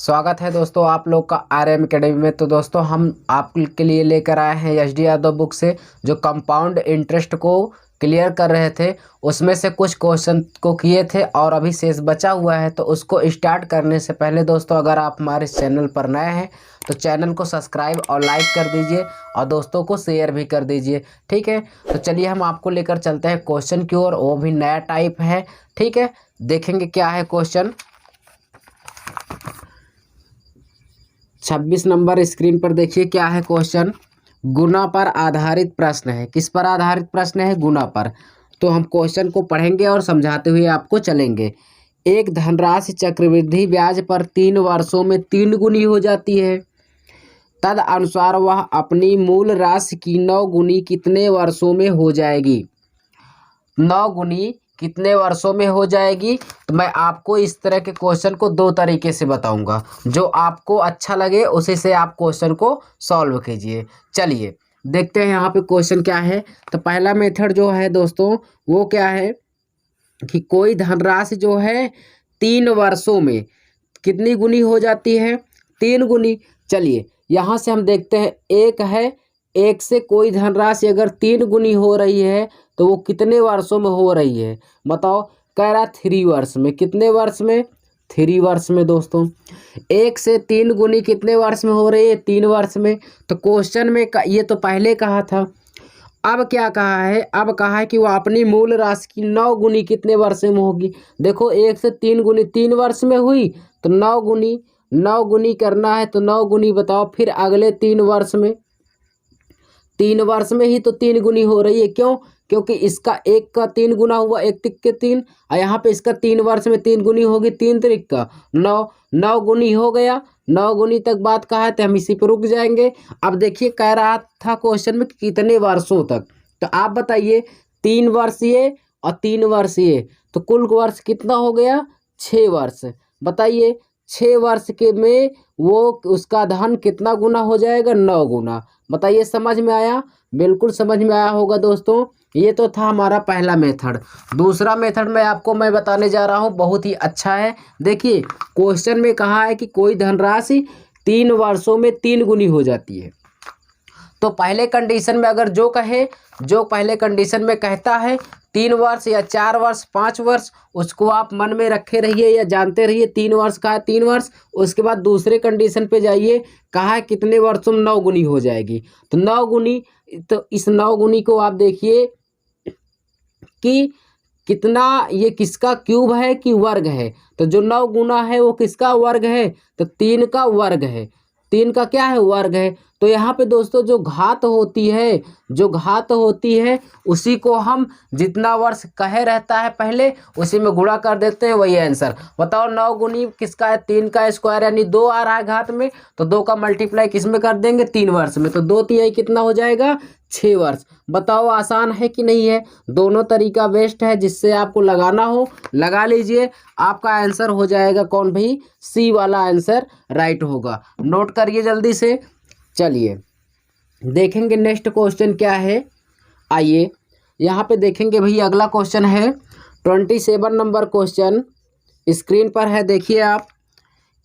स्वागत है दोस्तों आप लोग का RM अकेडमी में। तो दोस्तों हम आपके लिए लेकर आए हैं HD यादव बुक से जो कंपाउंड इंटरेस्ट को क्लियर कर रहे थे, उसमें से कुछ क्वेश्चन को किए थे और अभी शेष बचा हुआ है। तो उसको स्टार्ट करने से पहले दोस्तों अगर आप हमारे चैनल पर नए हैं तो चैनल को सब्सक्राइब और लाइक कर दीजिए और दोस्तों को शेयर भी कर दीजिए, ठीक है। तो चलिए हम आपको लेकर चलते हैं क्वेश्चन की ओर, वो भी नया टाइप है, ठीक है। देखेंगे क्या है क्वेश्चन। 26 नंबर स्क्रीन पर देखिए क्या है क्वेश्चन। गुना पर आधारित प्रश्न है। किस पर आधारित प्रश्न है? गुना पर। तो हम क्वेश्चन को पढ़ेंगे और समझाते हुए आपको चलेंगे। एक धनराशि चक्रवृद्धि ब्याज पर 3 वर्षों में 3 गुनी हो जाती है। तद अनुसार वह अपनी मूल राशि की 9 गुनी कितने वर्षों में हो जाएगी? 9 गुनी कितने वर्षों में हो जाएगी? तो मैं आपको इस तरह के क्वेश्चन को 2 तरीके से बताऊंगा, जो आपको अच्छा लगे उसी से आप क्वेश्चन को सॉल्व कीजिए। चलिए देखते हैं यहाँ पे क्वेश्चन क्या है। तो पहला मेथड जो है दोस्तों वो क्या है कि कोई धनराशि जो है 3 वर्षों में कितनी गुनी हो जाती है? 3 गुनी। चलिए यहाँ से हम देखते हैं, एक है, एक से कोई धनराशि अगर 3 गुनी हो रही है तो वो कितने वर्षों में हो रही है? बताओ। कह रहा 3 वर्ष में। कितने वर्ष में? 3 वर्ष में दोस्तों। 1 से 3 गुनी कितने वर्ष में हो रही है? 3 वर्ष में। तो क्वेश्चन में ये तो पहले कहा था, अब क्या कहा है? अब कहा है कि वो अपनी मूल राशि की 9 गुनी कितने वर्ष में होगी। देखो 1 से 3 गुनी 3 वर्ष में हुई, तो 9 गुनी करना है। तो 9 गुनी बताओ फिर अगले 3 वर्ष में। 3 वर्ष में ही तो 3 गुनी हो रही है। क्यों? क्योंकि इसका 1 का 3 गुना हुआ, 1 तिक के 3, और यहाँ पे इसका 3 वर्ष में 3 गुनी होगी, 3 तिक का 9, 9 गुनी हो गया। 9 गुनी तक बात कहा है तो हम इसी पर रुक जाएंगे। अब देखिए कह रहा था क्वेश्चन में कितने वर्षों तक। तो आप बताइए 3 वर्ष ये और 3 वर्ष ये, तो कुल वर्ष कितना हो गया? 6 वर्ष। बताइए 6 वर्ष के में वो उसका धन कितना गुना हो जाएगा? 9 गुना। बताइए समझ में आया? बिल्कुल समझ में आया होगा दोस्तों। ये तो था हमारा पहला मेथड। दूसरा मेथड मैं बताने जा रहा हूँ, बहुत ही अच्छा है। देखिए क्वेश्चन में कहा है कि कोई धनराशि 3 वर्षों में 3 गुनी हो जाती है। तो पहले कंडीशन में अगर जो पहले कंडीशन में कहता है 3 वर्ष या 4 वर्ष 5 वर्ष, उसको आप मन में रखे रहिए या जानते रहिए। 3 वर्ष का है 3 वर्ष। उसके बाद दूसरे कंडीशन पे जाइए, कहा है कितने वर्षों में 9 गुनी हो जाएगी। तो 9 गुनी, तो इस 9 गुनी को आप देखिए कि कितना, ये किसका क्यूब है कि वर्ग है? तो जो 9 गुना है वो किसका वर्ग है? तो 3 का वर्ग है। 3 का क्या है? वर्ग है। तो यहाँ पे दोस्तों जो घात होती है उसी को हम जितना वर्ष कहे रहता है पहले उसी में गुणा कर देते हैं, वही आंसर। बताओ 9 गुनी किसका है? 3 का स्क्वायर यानी 2 आ रहा है घात में, तो 2 का मल्टीप्लाई किस में कर देंगे? 3 वर्ष में। तो 2 तिहाई कितना हो जाएगा? 6 वर्ष। बताओ आसान है कि नहीं है? दोनों तरीका बेस्ट है, जिससे आपको लगाना हो लगा लीजिए। आपका आंसर हो जाएगा कौन भाई? सी वाला आंसर राइट होगा। नोट करिए जल्दी से। चलिए देखेंगे नेक्स्ट क्वेश्चन क्या है। आइए यहाँ पे देखेंगे भैया, अगला क्वेश्चन है 27 नंबर क्वेश्चन स्क्रीन पर है। देखिए आप,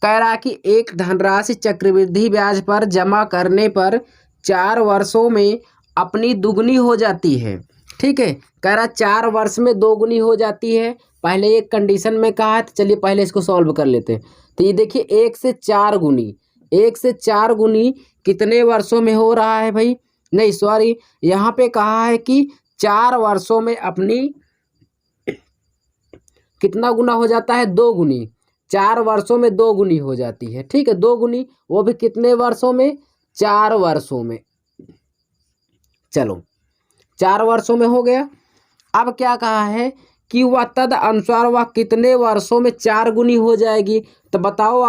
कह रहा कि एक धनराशि चक्रवृद्धि ब्याज पर जमा करने पर 4 वर्षों में अपनी दुगनी हो जाती है। ठीक है, कह रहा 4 वर्ष में 2 गुनी हो जाती है। पहले एक कंडीशन में कहा है, तो चलिए पहले इसको सॉल्व कर लेते हैं। तो ये देखिए 1 से 4 गुनी, 1 से 4 गुनी कितने वर्षों में हो रहा है भाई? नहीं सॉरी, यहाँ पे कहा है कि 4 वर्षों में अपनी कितना गुना हो जाता है? 2 गुनी। 4 वर्षों में 2 गुनी हो जाती है। ठीक है, 2 गुनी, वो भी कितने वर्षों में? 4 वर्षों में। चलो 4 वर्षों में हो गया। अब क्या कहा है कि वह तद अनुसार वह कितने वर्षों में 4 गुनी हो जाएगी? तो बताओ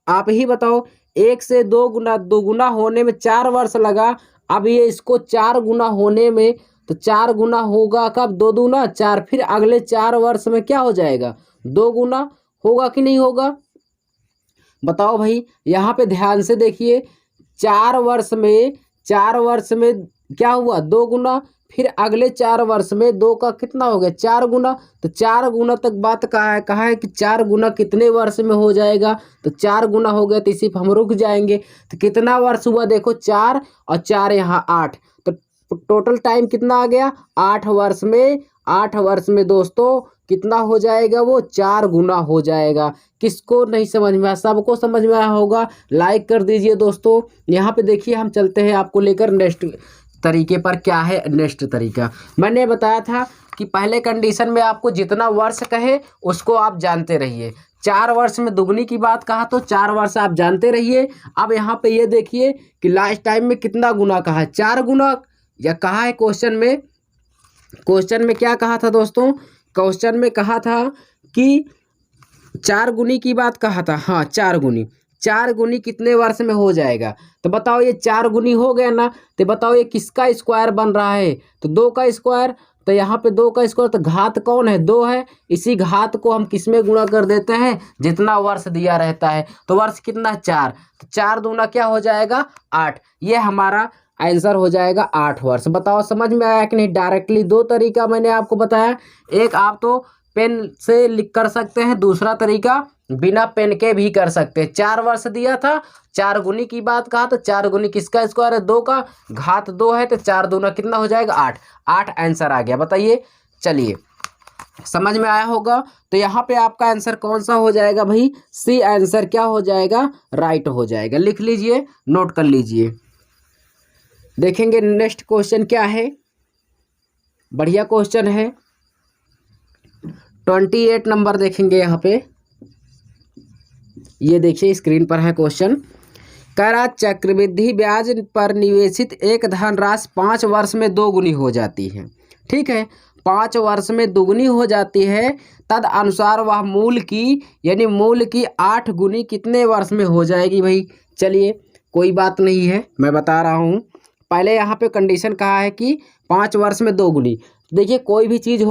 आप ही बताओ। 1 से 2 गुना, 2 गुना होने में 4 वर्ष लगा। अब ये इसको 4 गुना होने में, तो 4 गुना होगा कब? 2 दूना 4, फिर अगले 4 वर्ष में क्या हो जाएगा? 2 गुना होगा कि नहीं होगा? बताओ भाई। यहाँ पे ध्यान से देखिए, 4 वर्ष में क्या हुआ? 2 गुना। फिर अगले 4 वर्ष में 2 का कितना हो गया 4 गुना। तो 4 गुना तक बात कहा है कि 4 गुना कितने वर्ष में हो जाएगा। तो 4 गुना हो गया तो इसी पर हम रुक जाएंगे। तो कितना वर्ष हुआ देखो 4 और 4 यहाँ 8, तो टोटल टाइम कितना आ गया 8 वर्ष में। 8 वर्ष में दोस्तों कितना हो जाएगा वो 4 गुना हो जाएगा। किसको नहीं समझ में आया, सबको समझ में आया होगा, लाइक कर दीजिए दोस्तों। यहाँ पे देखिए हम चलते हैं आपको लेकर नेक्स्ट तरीके पर। क्या है नेक्स्ट तरीका, मैंने बताया था कि पहले कंडीशन में आपको जितना वर्ष कहे उसको आप जानते रहिए। 4 वर्ष में दुगनी की बात कहा तो 4 वर्ष आप जानते रहिए। अब यहाँ पे ये देखिए कि लास्ट टाइम में कितना गुना कहा है 4 गुना, या कहा है क्वेश्चन में क्या कहा था दोस्तों, क्वेश्चन में कहा था कि 4 गुनी की बात कहा था। हाँ 4 गुनी कितने वर्ष में हो जाएगा। तो बताओ ये 4 गुनी हो गया ना, तो बताओ ये किसका स्क्वायर बन रहा है, तो 2 का स्क्वायर। तो यहाँ पे 2 का स्क्वायर, तो घात कौन है 2 है, इसी घात को हम किस में गुणा कर देते हैं जितना वर्ष दिया रहता है। तो वर्ष कितना 4, तो 4 दूना क्या हो जाएगा 8। ये हमारा आंसर हो जाएगा 8 वर्ष। बताओ समझ में आया कि नहीं। डायरेक्टली 2 तरीका मैंने आपको बताया, एक आप तो पेन से लिख कर सकते हैं, दूसरा तरीका बिना पेन के भी कर सकते हैं। 4 वर्ष दिया था, 4 गुनी की बात कहा तो 4 गुनी किसका स्क्वायर है 2 का, घात 2 है, तो 4 दूना कितना हो जाएगा 8। 8 आंसर आ गया। बताइए चलिए समझ में आया होगा। तो यहाँ पे आपका आंसर कौन सा हो जाएगा भाई, सी आंसर क्या हो जाएगा राइट हो जाएगा। लिख लीजिए, नोट कर लीजिए। देखेंगे नेक्स्ट क्वेश्चन क्या है, बढ़िया क्वेश्चन है। 28 नंबर देखेंगे यहाँ पे, ये देखिए स्क्रीन पर है क्वेश्चन। कह रहा चक्रवृद्धि ब्याज पर निवेशित एक धनराशि 5 वर्ष में 2 गुनी हो जाती है। ठीक है, 5 वर्ष में दुगुनी हो जाती है, तद अनुसार वह मूल की यानी मूल की 8 गुनी कितने वर्ष में हो जाएगी भाई। चलिए कोई बात नहीं है, मैं बता रहा हूँ। पहले यहाँ पे कंडीशन कहा है कि 5 वर्ष में 2 गुनी। देखिए कोई भी चीज़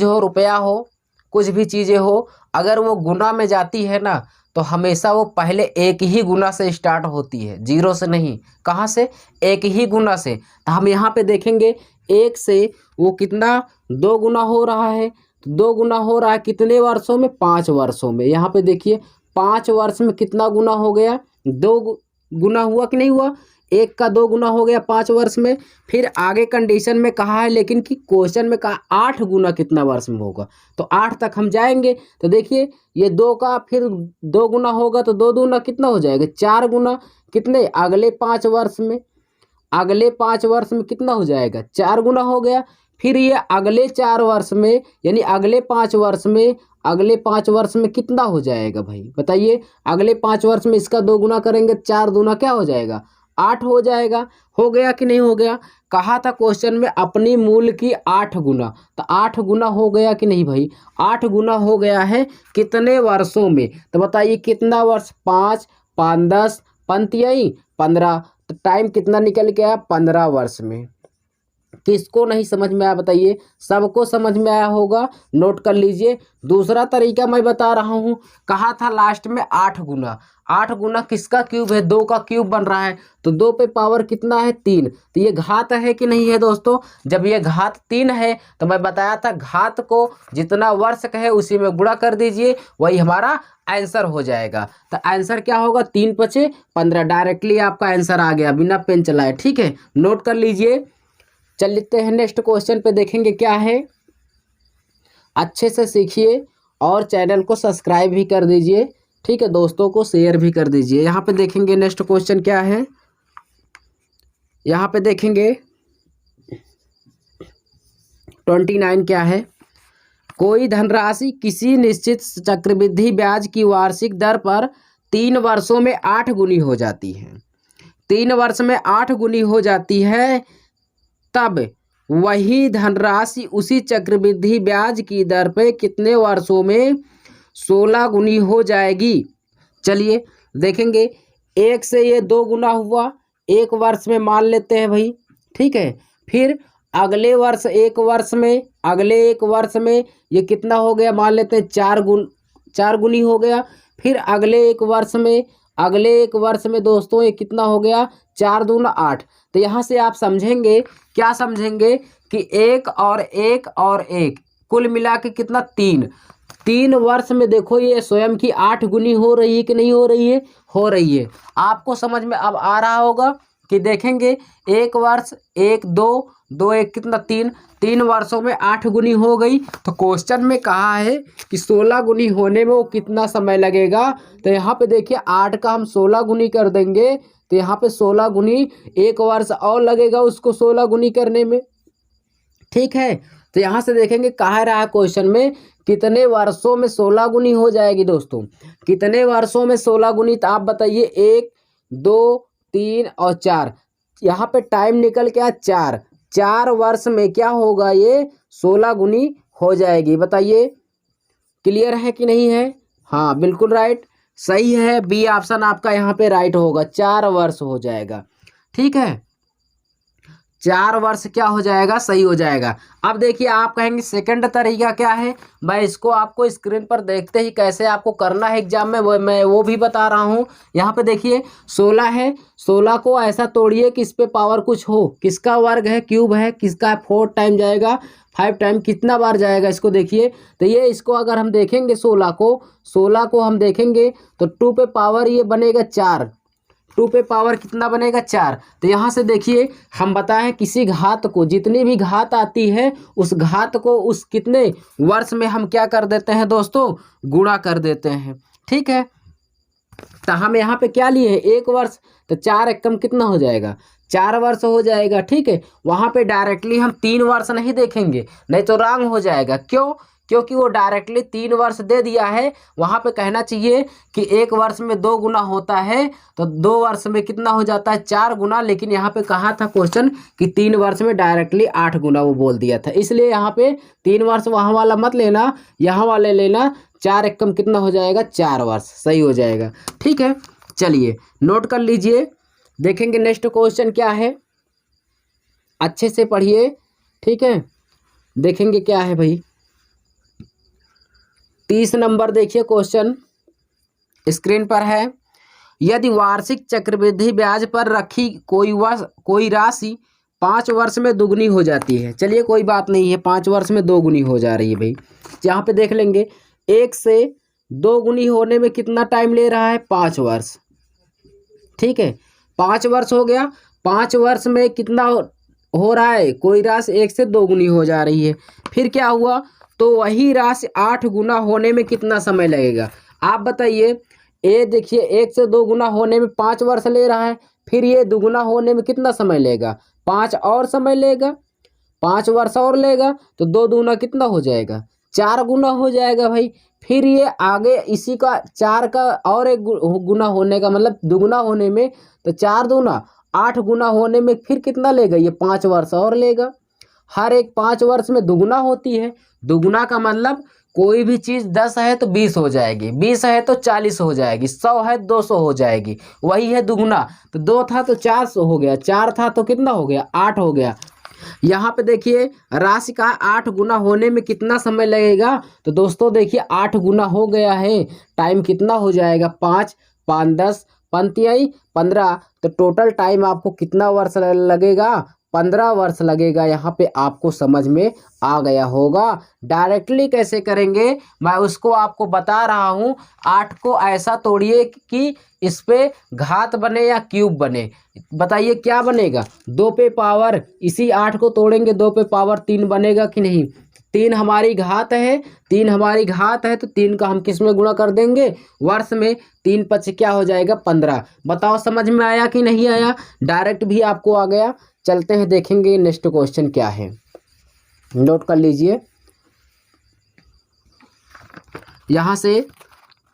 हो, रुपया हो, कुछ भी चीज़ें हो, अगर वो गुना में जाती है ना तो हमेशा वो पहले एक ही गुना से स्टार्ट होती है, 0 से नहीं। कहाँ से, एक ही गुना से। तो हम यहाँ पे देखेंगे 1 से वो कितना 2 गुना हो रहा है, तो 2 गुना हो रहा है कितने वर्षों में 5 वर्षों में। यहाँ पे देखिए 5 वर्ष में कितना गुना हो गया 2 गुना हुआ कि नहीं हुआ, 1 का 2 गुना हो गया 5 वर्ष में। फिर आगे कंडीशन में कहा है लेकिन कि क्वेश्चन में कहा 8 गुना कितना वर्ष में होगा, तो 8 तक हम जाएंगे। तो देखिए ये 2 का फिर 2 गुना होगा तो 2 दूना कितना हो जाएगा 4 गुना, कितने अगले 5 वर्ष में। अगले 5 वर्ष में कितना हो जाएगा 4 गुना हो गया। फिर ये अगले 4 वर्ष में यानी अगले 5 वर्ष में, अगले 5 वर्ष में कितना हो जाएगा भाई बताइए। अगले 5 वर्ष में इसका 2 गुना करेंगे, 4 दूना क्या हो जाएगा 8 हो जाएगा। हो गया कि नहीं हो गया, कहा था क्वेश्चन में अपनी मूल की 8 गुना, तो 8 गुना हो गया कि नहीं भाई। 8 गुना हो गया है कितने वर्षों में, तो बताइए कितना वर्ष 5 5 10 पंतियाई 15, तो टाइम कितना निकल गया 15 वर्ष में। किसको नहीं समझ में आया बताइए, सबको समझ में आया होगा, नोट कर लीजिए। दूसरा तरीका मैं बता रहा हूँ, कहा था लास्ट में 8 गुना। 8 गुना किसका क्यूब है 2 का क्यूब बन रहा है, तो 2 पे पावर कितना है 3, तो ये घात है कि नहीं है दोस्तों। जब ये घात 3 है तो मैं बताया था घात को जितना वर्ष कहे उसी में गुणा कर दीजिए, वही हमारा आंसर हो जाएगा। तो आंसर क्या होगा 3 × 5 = 15। डायरेक्टली आपका आंसर आ गया बिना पेन चलाए। ठीक है, नोट कर लीजिए। चलते हैं नेक्स्ट क्वेश्चन पे, देखेंगे क्या है। अच्छे से सीखिए और चैनल को सब्सक्राइब भी कर दीजिए। ठीक है, दोस्तों को शेयर भी कर दीजिए। यहाँ पे देखेंगे नेक्स्ट क्वेश्चन क्या है। यहाँ पे देखेंगे 29 क्या है। कोई धनराशि किसी निश्चित चक्रवृद्धि ब्याज की वार्षिक दर पर 3 वर्षों में 8 गुनी हो जाती है। 3 वर्ष में 8 गुनी हो जाती है, तब वही धनराशि उसी चक्रवृद्धि ब्याज की दर पे कितने वर्षों में 16 गुनी हो जाएगी। चलिए देखेंगे, 1 से ये 2 गुना हुआ 1 वर्ष में मान लेते हैं भाई। ठीक है, फिर अगले वर्ष 1 वर्ष में, अगले 1 वर्ष में ये कितना हो गया मान लेते हैं 4 गुनी हो गया। फिर अगले 1 वर्ष में, अगले 1 वर्ष में दोस्तों ये कितना हो गया 4 दूना 8। तो यहाँ से आप समझेंगे, क्या समझेंगे कि 1 और 1 और 1 कुल मिला के कितना 3। 3 वर्ष में देखो ये स्वयं की 8 गुनी हो रही है कि नहीं हो रही है? हो रही है। आपको समझ में अब आ रहा होगा कि देखेंगे 1 वर्ष 1 2 2 1 कितना 3, 3 वर्षों में 8 गुनी हो गई। तो क्वेश्चन में कहा है कि 16 गुनी होने में वो कितना समय लगेगा। तो यहाँ पे देखिए 8 का हम 16 गुनी कर देंगे तो यहाँ पे 16 गुनी 1 वर्ष और लगेगा उसको 16 गुनी करने में। ठीक है, तो यहाँ से देखेंगे कहा रहा है क्वेश्चन में कितने वर्षों में 16 गुनी हो जाएगी। दोस्तों कितने वर्षों में 16 गुनी, तो आप बताइए 1 2 3 और 4। यहाँ पे टाइम निकल के 4 वर्ष में क्या होगा, ये 16 गुनी हो जाएगी। बताइए क्लियर है कि नहीं है? हाँ बिल्कुल राइट, सही है, बी ऑप्शन आपका यहाँ पे राइट होगा, 4 वर्ष हो जाएगा। ठीक है, 4 वर्ष क्या हो जाएगा, सही हो जाएगा। अब देखिए आप कहेंगे सेकंड तरीका क्या है, मैं इसको आपको स्क्रीन पर देखते ही कैसे आपको करना है एग्जाम में मैं वो भी बता रहा हूँ। यहाँ पे देखिए 16 है, 16 को ऐसा तोड़िए कि इस पे पावर कुछ हो, किसका वर्ग है, क्यूब है, किसका 4 टाइम जाएगा, 5 टाइम, कितना बार जाएगा इसको देखिए। तो ये इसको अगर हम देखेंगे 16 को हम देखेंगे तो 2 पे पावर ये बनेगा 4, 2 पे पावर कितना बनेगा 4। तो यहाँ से देखिए हम बताएं किसी घात को, जितनी भी घात आती है उस घात को उस कितने वर्ष में हम क्या कर देते हैं दोस्तों, गुणा कर देते हैं। ठीक है, तो हम यहाँ पे क्या लिए हैं, 1 वर्ष, तो 4 एकम कितना हो जाएगा, 4 वर्ष हो जाएगा। ठीक है, वहाँ पे डायरेक्टली हम 3 वर्ष नहीं देखेंगे, नहीं तो रॉन्ग हो जाएगा। क्यों? क्योंकि वो डायरेक्टली 3 वर्ष दे दिया है। वहाँ पे कहना चाहिए कि 1 वर्ष में 2 गुना होता है, तो 2 वर्ष में कितना हो जाता है, 4 गुना। लेकिन यहाँ पे कहा था क्वेश्चन कि 3 वर्ष में डायरेक्टली 8 गुना वो बोल दिया था, इसलिए यहाँ पे 3 वर्ष वहाँ वाला मत लेना, यहाँ वाले लेना। 4 एकम कितना हो जाएगा, 4 वर्ष, सही हो जाएगा। ठीक है, चलिए नोट कर लीजिए, देखेंगे नेक्स्ट क्वेश्चन क्या है, अच्छे से पढ़िए। ठीक है, देखेंगे क्या है भाई, 30 नंबर देखिए क्वेश्चन स्क्रीन पर है। यदि वार्षिक चक्रवृद्धि ब्याज पर रखी कोई राशि 5 वर्ष में दुगनी हो जाती है, चलिए कोई बात नहीं है, 5 वर्ष में 2 गुनी हो जा रही है भाई। यहाँ पे देख लेंगे 1 से 2 गुनी होने में कितना टाइम ले रहा है, 5 वर्ष। ठीक है, 5 वर्ष हो गया, 5 वर्ष में कितना हो रहा है, कोई राशि 1 से 2 गुनी हो जा रही है। फिर क्या हुआ, तो वही राशि 8 गुना होने में कितना समय लगेगा, आप बताइए। ये देखिए 1 से 2 गुना होने में 5 वर्ष ले रहा है, फिर ये दुगुना होने में कितना समय लेगा, 5 और समय लेगा, 5 वर्ष और लेगा, तो 2 दूना कितना हो जाएगा, 4 गुना हो जाएगा भाई। फिर ये आगे इसी का 4 का और 1 गुना होने का मतलब दुगुना होने में, तो 4 दूना 8 गुना होने में फिर कितना लेगा, ये 5 वर्ष और लेगा। हर एक 5 वर्ष में दुगुना होती है, दुगुना का मतलब कोई भी चीज़ 10 है तो 20 हो जाएगी, 20 है तो 40 हो जाएगी, 100 है 200 हो जाएगी, वही है दुगुना। तो 2 था तो 400 हो गया, 4 था तो कितना हो गया, 8 हो गया। यहाँ पे देखिए राशि का 8 गुना होने में कितना समय लगेगा, तो दोस्तों देखिए 8 गुना हो गया है, टाइम कितना हो जाएगा, 5 5 10 पंतियाई 15, तो टोटल टाइम आपको कितना वर्ष लगेगा, 15 वर्ष लगेगा। यहाँ पे आपको समझ में आ गया होगा। डायरेक्टली कैसे करेंगे मैं उसको आपको बता रहा हूँ। 8 को ऐसा तोड़िए कि इस पे घात बने या क्यूब बने, बताइए क्या बनेगा, 2 पे पावर, इसी 8 को तोड़ेंगे 2 पे पावर 3 बनेगा कि नहीं। 3 हमारी घात है, 3 हमारी घात है, तो 3 का हम किस में गुणा कर देंगे, वर्ष में। 3 5 क्या हो जाएगा, 15। बताओ समझ में आया कि नहीं आया, डायरेक्ट भी आपको आ गया। चलते हैं देखेंगे नेक्स्ट क्वेश्चन क्या है, नोट कर लीजिए। यहाँ से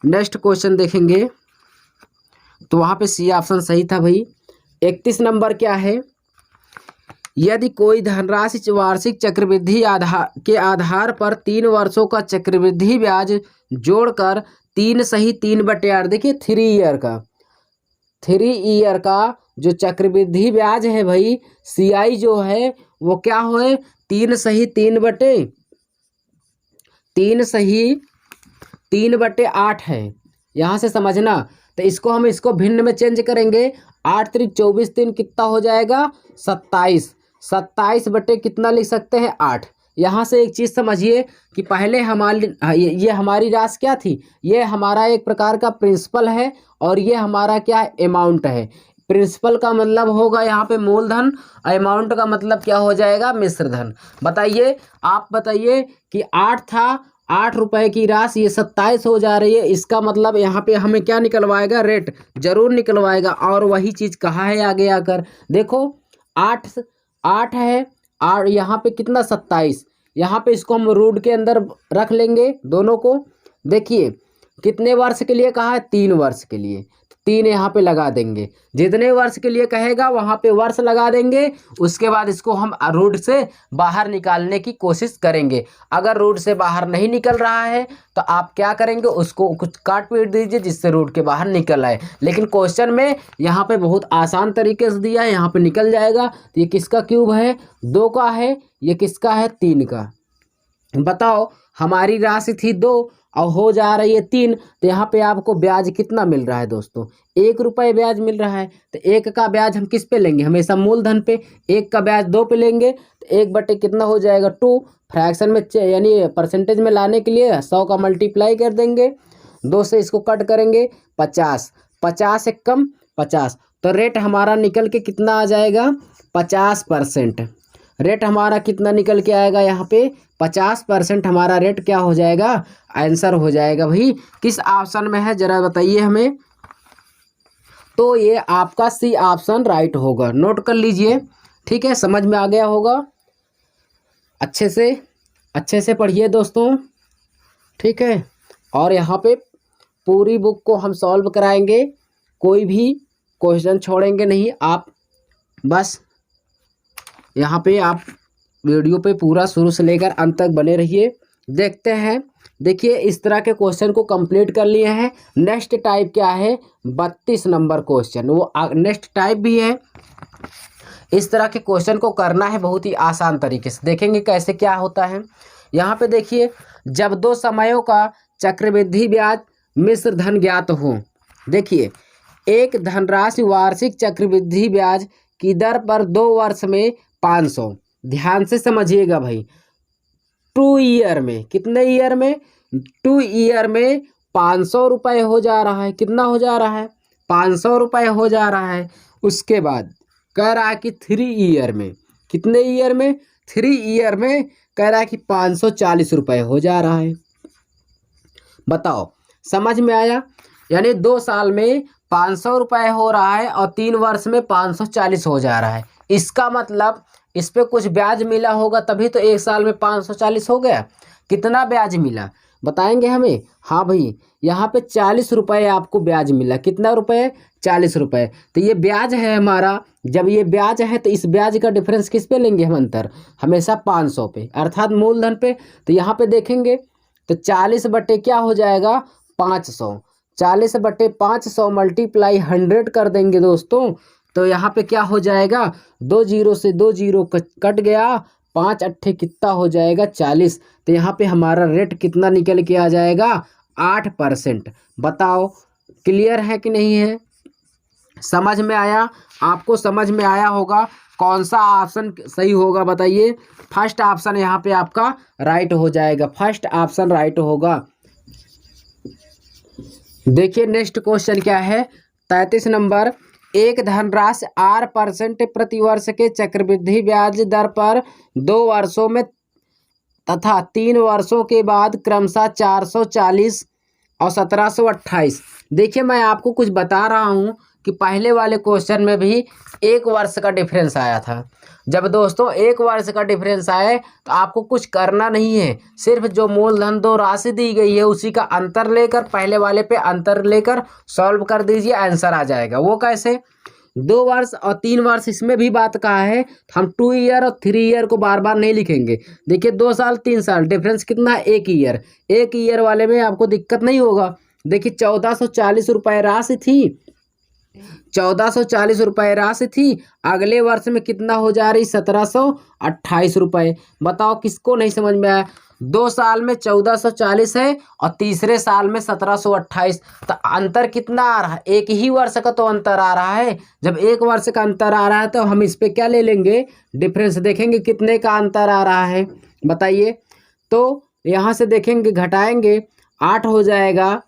नेक्स्ट क्वेश्चन देखेंगे तो वहाँ पे सी ऑप्शन सही था भाई। 31 नंबर क्या है, यदि कोई धनराशि वार्षिक चक्रवृद्धि के आधार पर 3 वर्षों का चक्रवृद्धि ब्याज जोड़कर 3 सही 3/8, देखिए 3 ईयर का जो चक्रवृद्धि ब्याज है भाई, CI जो है वो क्या है, 3 सही 3/8 है। यहाँ से समझना, तो इसको हम इसको भिन्न में चेंज करेंगे, 8 त्रिक 24, 3 कितना हो जाएगा 27। 27 बटे कितना लिख सकते हैं 8। यहाँ से एक चीज़ समझिए कि पहले हमारी ये हमारी राशि क्या थी, ये हमारा एक प्रकार का प्रिंसिपल है और ये हमारा क्या है अमाउंट है। प्रिंसिपल का मतलब होगा यहाँ पे मूलधन, अमाउंट का मतलब क्या हो जाएगा मिश्र धन। बताइए, आप बताइए कि 8 था, 8 रुपए की राशि ये 27 हो जा रही है, इसका मतलब यहाँ पे हमें क्या निकलवाएगा, रेट जरूर निकलवाएगा। और वही चीज़ कहा है आगे आकर, देखो 8 8 है और यहाँ पे कितना 27, यहाँ पे इसको हम रूट के अंदर रख लेंगे दोनों को। देखिए कितने वर्ष के लिए कहा है, 3 वर्ष के लिए, 3 यहाँ पे लगा देंगे। जितने वर्ष के लिए कहेगा वहाँ पे वर्ष लगा देंगे। उसके बाद इसको हम रूट से बाहर निकालने की कोशिश करेंगे। अगर रूट से बाहर नहीं निकल रहा है तो आप क्या करेंगे, उसको कुछ काट पीट दीजिए जिससे रूट के बाहर निकल आए। लेकिन क्वेश्चन में यहाँ पे बहुत आसान तरीके से दिया है, यहाँ पे निकल जाएगा। तो ये किसका क्यूब है, 2 का है, ये किसका है 3 का। बताओ हमारी राशि थी 2 और हो जा रही है 3, तो यहाँ पे आपको ब्याज कितना मिल रहा है दोस्तों, 1 रुपये ब्याज मिल रहा है। तो 1 का ब्याज हम किस पे लेंगे, हमेशा मूलधन पे। 1 का ब्याज 2 पे लेंगे तो 1 बटे कितना हो जाएगा 2। फ्रैक्शन में यानी परसेंटेज में लाने के लिए 100 का मल्टीप्लाई कर देंगे, 2 से इसको कट करेंगे 50, 50 एक कम 50, तो रेट हमारा निकल के कितना आ जाएगा 50%। रेट हमारा कितना निकल के आएगा यहाँ पे 50% हमारा रेट क्या हो जाएगा, आंसर हो जाएगा। भाई किस ऑप्शन में है जरा बताइए हमें। तो ये आपका सी ऑप्शन राइट होगा, नोट कर लीजिए। ठीक है, समझ में आ गया होगा, अच्छे से पढ़िए दोस्तों। ठीक है, और यहाँ पे पूरी बुक को हम सॉल्व कराएंगे, कोई भी क्वेश्चन छोड़ेंगे नहीं। आप बस यहाँ पे आप वीडियो पे पूरा शुरू से लेकर अंत तक बने रहिए, देखते हैं। देखिए इस तरह के क्वेश्चन को कंप्लीट कर लिए हैं। नेक्स्ट टाइप क्या है, 32 नंबर क्वेश्चन, वो नेक्स्ट टाइप भी है। इस तरह के क्वेश्चन को करना है बहुत ही आसान तरीके से, देखेंगे कैसे क्या होता है। यहाँ पे देखिए, जब 2 समयों का चक्रवृद्धि ब्याज मिश्र धन ज्ञात हो। देखिए एक धनराशि वार्षिक चक्रवृद्धि ब्याज की दर पर 2 वर्ष में 500, ध्यान से समझिएगा भाई, 2 ईयर में, कितने ईयर में, 2 ईयर में 500 रुपये हो जा रहा है। कितना हो जा रहा है, 500 रुपये हो जा रहा है। उसके बाद कह रहा है कि 3 ईयर में, कितने ईयर में, 3 ईयर में कह रहा है कि 540 रुपये हो जा रहा है। बताओ समझ में आया, यानी 2 साल में 500 रुपये हो रहा है और 3 वर्ष में 540 हो जा रहा है। इसका मतलब इस पे कुछ ब्याज मिला होगा तभी तो 1 साल में 540 हो गया। कितना ब्याज मिला बताएंगे हमें। हाँ भाई, यहाँ पे 40 रुपये आपको ब्याज मिला। कितना रुपये, 40 रुपये। तो ये ब्याज है हमारा, जब ये ब्याज है तो इस ब्याज का डिफरेंस किस पे लेंगे हम, अंतर हमेशा 500 पे, अर्थात मूलधन पे। तो यहाँ पे देखेंगे तो 40 बटे क्या हो जाएगा 500, 40 बटे 500 मल्टीप्लाई 100 कर देंगे दोस्तों। तो यहाँ पे क्या हो जाएगा, 2 जीरो से 2 जीरो कट गया, 5 अट्ठे कितना हो जाएगा 40। तो यहाँ पे हमारा रेट कितना निकल के आ जाएगा 8%। बताओ क्लियर है कि नहीं है, समझ में आया, आपको समझ में आया होगा। कौन सा ऑप्शन सही होगा बताइए। फर्स्ट ऑप्शन यहाँ पे आपका राइट हो जाएगा, फर्स्ट ऑप्शन राइट होगा। देखिए नेक्स्ट क्वेश्चन क्या है, 33 नंबर। एक धनराशि R% प्रतिवर्ष के चक्रवृद्धि ब्याज दर पर 2 वर्षों में तथा 3 वर्षों के बाद क्रमशः 440 और 1728। देखिए मैं आपको कुछ बता रहा हूँ कि पहले वाले क्वेश्चन में भी 1 वर्ष का डिफरेंस आया था। जब दोस्तों 1 वर्ष का डिफरेंस आए तो आपको कुछ करना नहीं है, सिर्फ जो मूलधन 2 राशि दी गई है उसी का अंतर लेकर, पहले वाले पे अंतर लेकर सॉल्व कर दीजिए, आंसर आ जाएगा। वो कैसे, 2 वर्ष और 3 वर्ष, इसमें भी बात कहा है। हम 2 ईयर और 3 ईयर को बार बार नहीं लिखेंगे। देखिए 2 साल 3 साल डिफरेंस कितना, 1 ईयर, 1 ईयर वाले में आपको दिक्कत नहीं होगा। देखिए 1440 रुपये राशि थी, 1440 रुपये राशि थी, अगले वर्ष में कितना हो जा रही 1728 रुपये। बताओ किसको नहीं समझ में आया। 2 साल में 1440 है और तीसरे साल में 1728। तो अंतर कितना आ रहा है? एक ही वर्ष का तो अंतर आ रहा है। जब एक वर्ष का अंतर आ रहा है तो हम इस पे क्या ले लेंगे? डिफरेंस देखेंगे कितने का अंतर आ रहा है, बताइए। तो यहाँ से देखेंगे, घटाएंगे, 8 हो जाएगा।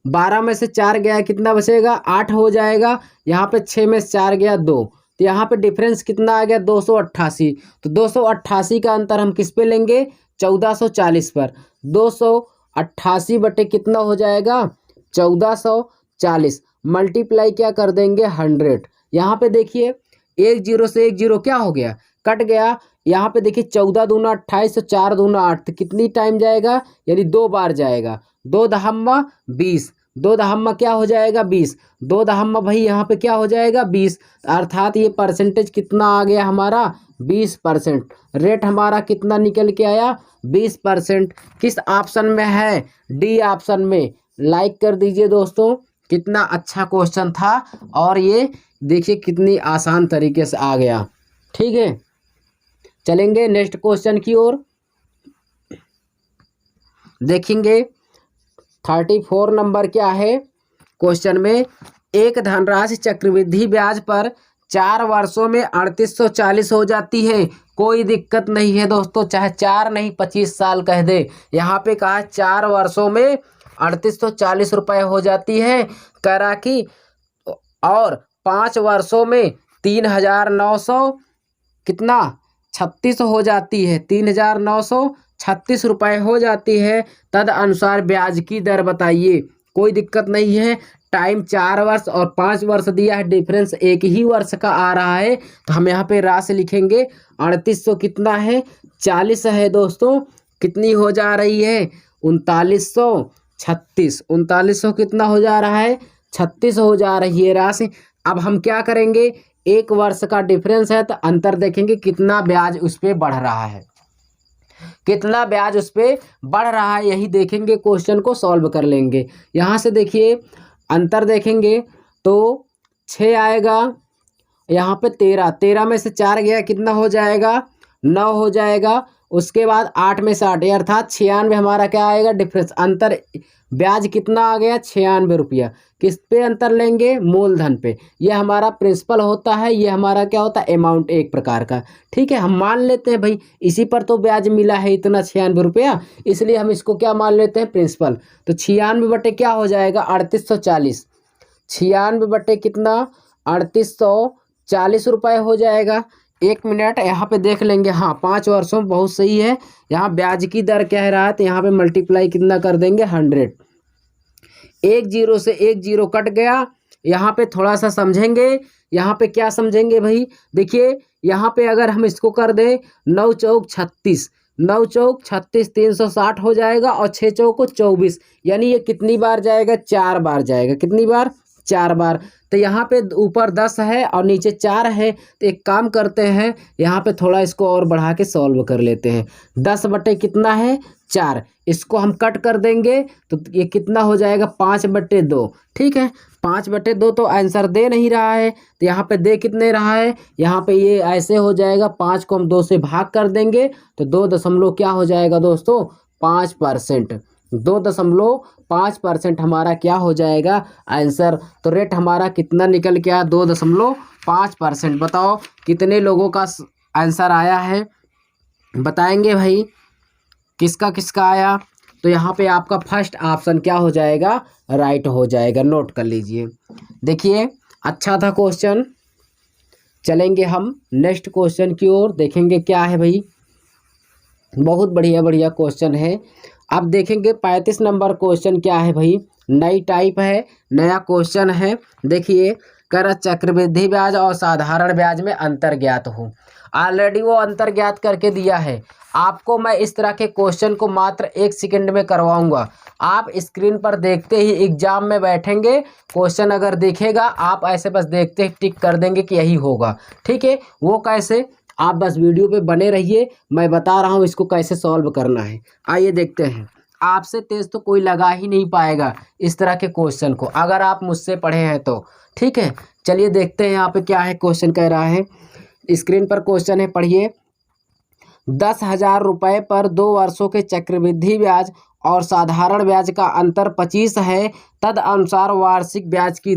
12 में से 4 गया, कितना बचेगा? 8 हो जाएगा। यहाँ पे 6 में से 4 गया, 2। तो यहाँ पे डिफरेंस कितना आ गया? 288। तो 288 का अंतर हम किस पे लेंगे? 1440 पर। 288 बटे कितना हो जाएगा? 1440। मल्टीप्लाई क्या कर देंगे? 100। यहाँ पे देखिए, एक जीरो से एक जीरो क्या हो गया? कट गया। यहाँ पे देखिए 14 दूना 28, तो 4 दूना 8, तो कितनी टाइम जाएगा? यानी 2 बार जाएगा। 2 दहम्मा 20, 2 दहम्मा क्या हो जाएगा? 20। 2 दहम्मा भाई यहाँ पे क्या हो जाएगा? 20। अर्थात ये परसेंटेज कितना आ गया हमारा? 20%। रेट हमारा कितना निकल के आया? 20%। किस ऑप्शन में है? डी ऑप्शन में। लाइक कर दीजिए दोस्तों, कितना अच्छा क्वेश्चन था और ये देखिए कितनी आसान तरीके से आ गया। ठीक है, चलेंगे नेक्स्ट क्वेश्चन की ओर। देखेंगे 34 नंबर क्या है क्वेश्चन में। एक धनराशि चक्रवृद्धि ब्याज पर 4 वर्षों में 3840 हो जाती है। कोई दिक्कत नहीं है दोस्तों, चाहे 4 नहीं 25 साल कह दे। यहाँ पे कहा 4 वर्षों में 3840 रुपये हो जाती है। कह रहा कि और 5 वर्षों में 3900 कितना 36 हो जाती है। 3936 रुपये हो जाती है। तद अनुसार ब्याज की दर बताइए। कोई दिक्कत नहीं है। टाइम 4 वर्ष और 5 वर्ष दिया है, डिफरेंस एक ही वर्ष का आ रहा है। तो हम यहाँ पे राशि लिखेंगे। 3800 कितना है? 40 है दोस्तों। कितनी हो जा रही है? 3936। 3900 कितना हो जा रहा है? 36 हो जा रही है राशि। अब हम क्या करेंगे? एक वर्ष का डिफरेंस है तो अंतर देखेंगे कितना ब्याज उस पर बढ़ रहा है, कितना ब्याज उस पर बढ़ रहा है, यही देखेंगे। क्वेश्चन को सॉल्व कर लेंगे। यहाँ से देखिए अंतर देखेंगे तो 6 आएगा। यहाँ पे 13 में से 4 गया, कितना हो जाएगा? 9 हो जाएगा। उसके बाद 8 में से 8 अर्थात 96 हमारा क्या आएगा? डिफरेंस। अंतर ब्याज कितना आ गया? 96 रुपया। किस पे अंतर लेंगे? मूलधन पे। ये हमारा प्रिंसिपल होता है, ये हमारा क्या होता है? अमाउंट एक प्रकार का। ठीक है, हम मान लेते हैं भाई इसी पर तो ब्याज मिला है इतना 96 रुपया, इसलिए हम इसको क्या मान लेते हैं? प्रिंसिपल। तो 96 बटे क्या हो जाएगा? 3840। 96 बटे कितना? 3840 रुपये हो जाएगा। 1 मिनट यहाँ पे देख लेंगे। हाँ, 5 वर्षों में बहुत सही है। यहाँ ब्याज की दर कह रहा है तो यहाँ पे मल्टीप्लाई कितना कर देंगे? 100। एक जीरो से एक जीरो कट गया। यहाँ पे थोड़ा सा समझेंगे। यहाँ पे क्या समझेंगे भाई? देखिए यहाँ पे अगर हम इसको कर दें 9 चौक 36, 9 चौक 36 360 हो जाएगा और 6 चौक 24, यानी ये कितनी बार जाएगा? 4 बार जाएगा। कितनी बार? 4 बार। तो यहाँ पे ऊपर 10 है और नीचे 4 है। तो एक काम करते हैं, यहाँ पे थोड़ा इसको और बढ़ा के सॉल्व कर लेते हैं। 10 बटे कितना है? 4। इसको हम कट कर देंगे तो ये कितना हो जाएगा? 5 बटे 2। ठीक है, 5 बटे 2 तो आंसर दे नहीं रहा है। तो यहाँ पे दे कितने रहा है? यहाँ पे ये ऐसे हो जाएगा। 5 को हम 2 से भाग कर देंगे तो 2 दशमलव क्या हो जाएगा दोस्तों? 5%। 2.5% हमारा क्या हो जाएगा? आंसर। तो रेट हमारा कितना निकल के आया? 2.5%। बताओ कितने लोगों का आंसर आया है, बताएंगे भाई किसका किसका आया। तो यहाँ पे आपका फर्स्ट ऑप्शन क्या हो जाएगा? राइट हो जाएगा। नोट कर लीजिए। देखिए अच्छा था क्वेश्चन। चलेंगे हम नेक्स्ट क्वेश्चन की ओर। देखेंगे क्या है भाई। बहुत बढ़िया बढ़िया क्वेश्चन है। अब देखेंगे 35 नंबर क्वेश्चन क्या है भाई। नई टाइप है, नया क्वेश्चन है। देखिए कर चक्रवृद्धि ब्याज और साधारण ब्याज में अंतर ज्ञात हो। ऑलरेडी वो अंतर ज्ञात करके दिया है आपको। मैं इस तरह के क्वेश्चन को मात्र 1 सेकंड में करवाऊंगा। आप स्क्रीन पर देखते ही एग्जाम में बैठेंगे, क्वेश्चन अगर दिखेगा आप ऐसे बस देखते ही टिक कर देंगे कि यही होगा। ठीक है, वो कैसे? आप बस वीडियो पे बने रहिए, मैं बता रहा हूँ इसको कैसे सॉल्व करना है। आइए देखते हैं। आपसे तेज तो कोई लगा ही नहीं पाएगा इस तरह के क्वेश्चन को, अगर आप मुझसे पढ़े हैं तो। ठीक है, चलिए देखते हैं यहाँ पे क्या है। क्वेश्चन कह रहा है, स्क्रीन पर क्वेश्चन है, पढ़िए। 10,000 रुपये पर 2 वर्षों के चक्रवृद्धि ब्याज और साधारण ब्याज का अंतर 25 है, तद अनुसार वार्षिक ब्याज की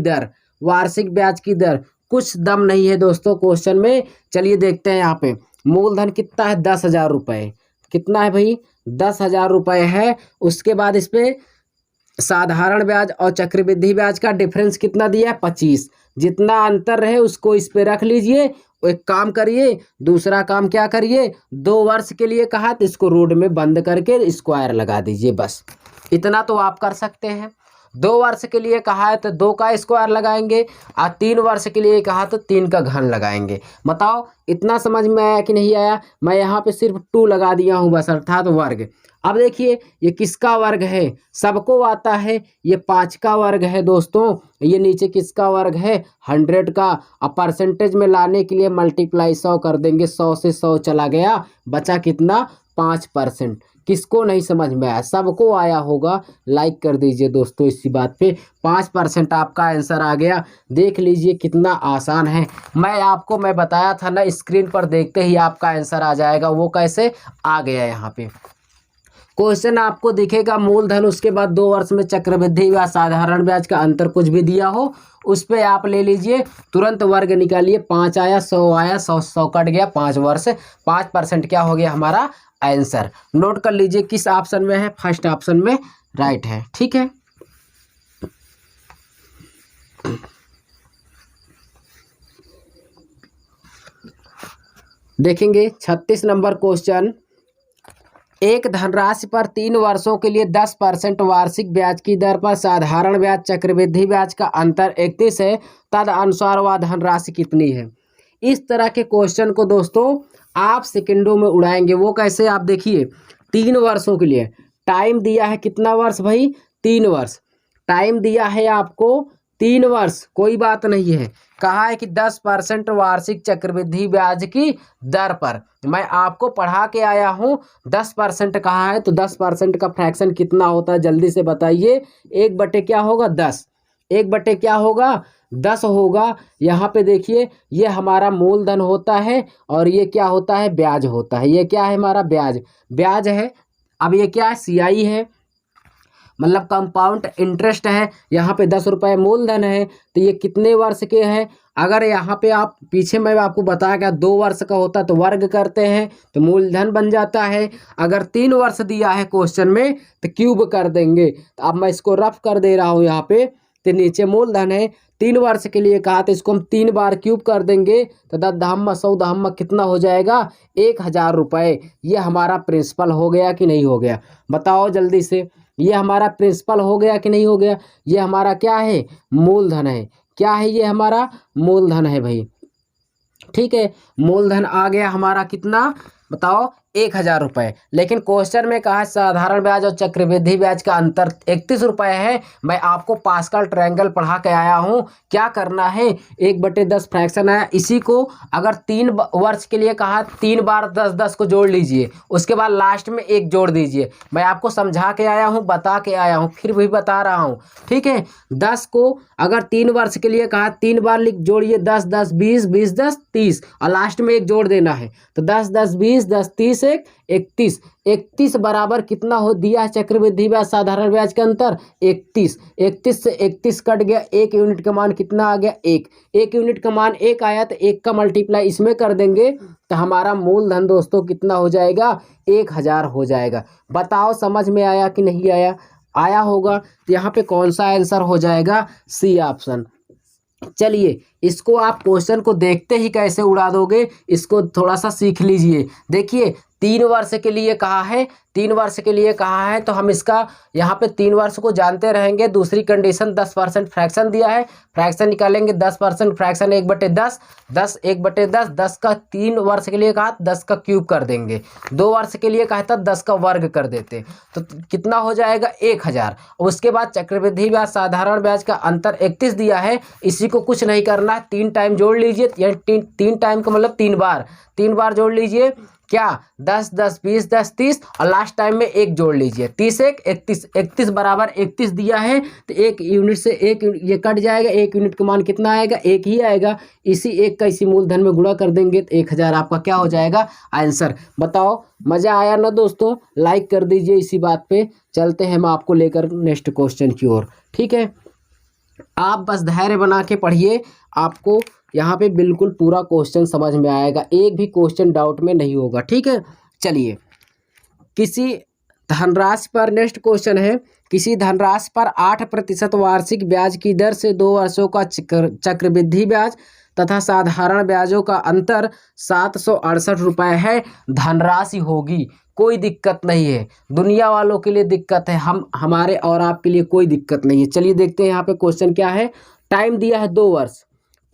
दर कुछ दम नहीं है दोस्तों क्वेश्चन में। चलिए देखते हैं यहाँ पे मूलधन कितना है 10,000 रुपये, कितना है भाई 10,000 रुपये है। उसके बाद इस पे साधारण ब्याज और चक्रवृद्धि ब्याज का डिफरेंस कितना दिया है 25। जितना अंतर रहे उसको इस पे रख लीजिए। एक काम करिए, दूसरा काम क्या करिए, 2 वर्ष के लिए कहा तो इसको रोड में बंद करके स्क्वायर लगा दीजिए, बस इतना तो आप कर सकते हैं। 2 वर्ष के लिए कहा है तो 2 का स्क्वायर लगाएंगे और 3 वर्ष के लिए कहा तो 3 का घन लगाएंगे। बताओ इतना समझ में आया कि नहीं आया। मैं यहाँ पे सिर्फ 2 लगा दिया हूँ बस, अर्थात वर्ग। अब देखिए ये किसका वर्ग है, सबको आता है, ये 5 का वर्ग है दोस्तों। ये नीचे किसका वर्ग है 100 का। अब परसेंटेज में लाने के लिए मल्टीप्लाई 100 कर देंगे, 100 से 100 चला गया, बचा कितना 5%। किसको नहीं समझ में आया, सबको आया होगा। लाइक कर दीजिए दोस्तों इसी बात पे। 5% आपका आंसर आ गया। देख लीजिए कितना आसान है। मैं बताया था ना, स्क्रीन पर देखते ही आपका आंसर आ जाएगा। वो कैसे आ गया, यहाँ पे क्वेश्चन आपको दिखेगा मूलधन, उसके बाद 2 वर्ष में चक्रवृद्धि ब्याज साधारण ब्याज का अंतर कुछ भी दिया हो उस पे आप ले लीजिए, तुरंत वर्ग निकालिए। 5 आया, 100 आया, 100 कट गया, 5 वर्ष, 5% क्या हो गया हमारा आंसर। नोट कर लीजिए किस ऑप्शन में है, फर्स्ट ऑप्शन में राइट है। ठीक है, देखेंगे 36 नंबर क्वेश्चन। एक धनराशि पर 3 वर्षों के लिए 10% वार्षिक ब्याज की दर पर साधारण ब्याज चक्रवृद्धि ब्याज का अंतर 31 है, तद अनुसार वह धनराशि कितनी है। इस तरह के क्वेश्चन को दोस्तों आप सेकंडों में उड़ाएंगे। वो कैसे, आप देखिए 3 वर्षों के लिए टाइम दिया है, कितना वर्ष भाई 3 वर्ष टाइम दिया है आपको, 3 वर्ष, कोई बात नहीं है। कहा है कि 10% वार्षिक चक्रवृद्धि ब्याज की दर पर। मैं आपको पढ़ा के आया हूँ, 10% कहा है तो 10% का फ्रैक्शन कितना होता है जल्दी से बताइए। 1/, क्या होगा 10, 1/, क्या होगा 10 होगा। यहाँ पे देखिए ये हमारा मूलधन होता है और ये क्या होता है ब्याज होता है। ये क्या है हमारा ब्याज है। अब ये क्या है CI है, मतलब कंपाउंड इंटरेस्ट है। यहाँ पे 10 रुपये मूलधन है, तो ये कितने वर्ष के हैं। अगर यहाँ पे आप पीछे मैं आपको बताया गया 2 वर्ष का होता तो वर्ग करते हैं तो मूलधन बन जाता है। अगर 3 वर्ष दिया है क्वेश्चन में तो क्यूब कर देंगे। तो अब मैं इसको रफ कर दे रहा हूँ यहाँ पे, तो नीचे मूलधन है, 3 वर्ष के लिए कहा तो इसको हम 3 बार क्यूब कर देंगे तो 10 दहम्मा 100 दहम्मा कितना हो जाएगा 1,000 रुपये। ये हमारा प्रिंसिपल हो गया कि नहीं हो गया, बताओ जल्दी से। ये हमारा प्रिंसिपल हो गया कि नहीं हो गया। ये हमारा क्या है मूलधन है, क्या है ये हमारा मूलधन है भाई। ठीक है, मूलधन आ गया हमारा कितना बताओ 1,000 रुपये। लेकिन क्वेश्चन में कहा साधारण ब्याज और चक्रवृद्धि ब्याज का अंतर 31 रुपये है। मैं आपको पास्कल ट्रायंगल पढ़ा के आया हूँ। क्या करना है 1/10 फ्रैक्शन है, इसी को अगर 3 वर्ष के लिए कहा 3 बार 10-10 को जोड़ लीजिए, उसके बाद लास्ट में 1 जोड़ दीजिए। मैं आपको समझा के आया हूँ, बता के आया हूँ, फिर भी बता रहा हूँ। ठीक है, 10 को अगर 3 वर्ष के लिए कहा 3 बार जोड़िए, 10 10 20 20 10 30 और लास्ट में 1 जोड़ देना है। तो 10 10 20 10 30 31, 31 बराबर कितना हो दिया है चक्रवृद्धि ब्याज साधारण ब्याज का अंतर 31। 31 से 31 कट गया, 1 यूनिट का मान कितना आ गया 1। 1 यूनिट का मान 1 आया तो 1 का मल्टीप्लाई इसमें कर देंगे तो हमारा मूलधन दोस्तों कितना हो जाएगा 1,000 हो जाएगा। बताओ समझ में आया कि नहीं आया, आया होगा। तो यहाँ पे कौन सा आंसर हो जाएगा C ऑप्शन। चलिए इसको आप क्वेश्चन को देखते ही कैसे उड़ा दोगे, इसको थोड़ा सा सीख लीजिए। देखिए 3 वर्ष के लिए कहा है, 3 वर्ष के लिए कहा है तो हम इसका यहाँ पे 3 वर्ष को जानते रहेंगे। दूसरी कंडीशन 10% फ्रैक्शन दिया है, फ्रैक्शन निकालेंगे 10% फ्रैक्शन 1/10, 10 1/10, 10 का 3 वर्ष के लिए कहा 10 का क्यूब कर देंगे। 2 वर्ष के लिए कहा था 10 का वर्ग कर देते तो कितना हो जाएगा 1,000। उसके बाद चक्रवृद्धि ब्याज साधारण ब्याज का अंतर 31 दिया है, इसी को कुछ नहीं करना है 3 टाइम जोड़ लीजिए, यानी 3 टाइम का मतलब 3 बार जोड़ लीजिए। क्या 10 10 20 10 30 और लास्ट टाइम में एक जोड़ लीजिए, 30 1 31, 31 बराबर 31 दिया है तो एक यूनिट से एक ये कट जाएगा, एक यूनिट का मान कितना आएगा, एक ही आएगा। इसी एक का इसी मूलधन में गुणा कर देंगे तो 1000 आपका क्या हो जाएगा आंसर। बताओ मज़ा आया ना दोस्तों, लाइक कर दीजिए। इसी बात पे चलते हैं हम आपको लेकर नेक्स्ट क्वेश्चन की ओर। ठीक है, आप बस धैर्य बना के पढ़िए, आपको यहाँ पे बिल्कुल पूरा क्वेश्चन समझ में आएगा, एक भी क्वेश्चन डाउट में नहीं होगा। ठीक है, चलिए किसी धनराशि पर, नेक्स्ट क्वेश्चन है, किसी धनराशि पर 8% वार्षिक ब्याज की दर से 2 वर्षों का चक्रवृद्धि ब्याज तथा साधारण ब्याजों का अंतर 768 रुपये है, धनराशि होगी। कोई दिक्कत नहीं है, दुनिया वालों के लिए दिक्कत है, हमारे और आपके लिए कोई दिक्कत नहीं है। चलिए देखते हैं यहाँ पे क्वेश्चन क्या है। टाइम दिया है 2 वर्ष,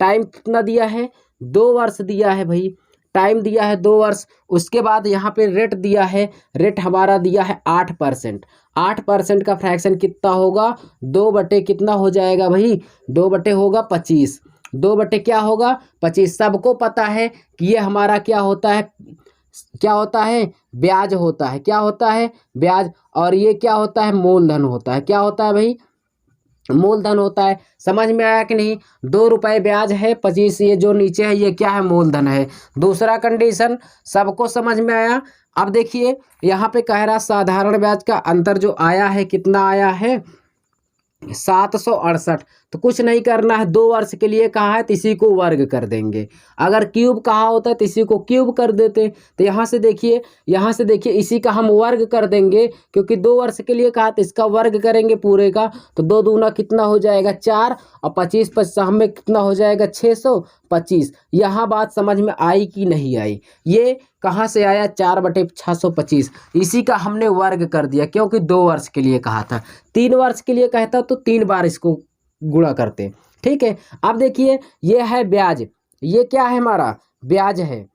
टाइम कितना दिया है 2 वर्ष दिया है भाई, टाइम दिया है 2 वर्ष। उसके बाद यहाँ पे रेट दिया है, रेट हमारा दिया है 8%। 8% का फ्रैक्शन कितना होगा, 2 बटे कितना हो जाएगा भाई, 2 बटे होगा 25, 2 बटे क्या होगा 25। सबको पता है कि ये हमारा क्या होता है, क्या होता है ब्याज होता है, क्या होता है ब्याज, और ये क्या होता है मूलधन होता है, क्या होता है भाई मूलधन होता है। समझ में आया कि नहीं, 2 रुपये ब्याज है, 25 ये जो नीचे है ये क्या है मूलधन है। दूसरा कंडीशन सबको समझ में आया। अब देखिए यहाँ पे कह रहा साधारण ब्याज का अंतर जो आया है कितना आया है 768। तो कुछ नहीं करना है, 2 वर्ष के लिए कहा है तो इसी को वर्ग कर देंगे। अगर क्यूब कहा होता है तो इसी को क्यूब कर देते। तो यहाँ से देखिए, यहाँ से देखिए इसी का हम वर्ग कर देंगे, क्योंकि 2 वर्ष के लिए कहा तो इसका वर्ग करेंगे पूरे का। तो 2 दूना कितना हो जाएगा 4 और 25 25 में कितना हो जाएगा 625। यहाँ बात समझ में आई कि नहीं आई, ये कहाँ से आया 4/625, इसी का हमने वर्ग कर दिया, क्योंकि 2 वर्ष के लिए कहा था। 3 वर्ष के लिए कहता तो 3 बार इसको गुणा करते। ठीक है, अब देखिए ये है ब्याज, ये क्या है हमारा ब्याज है,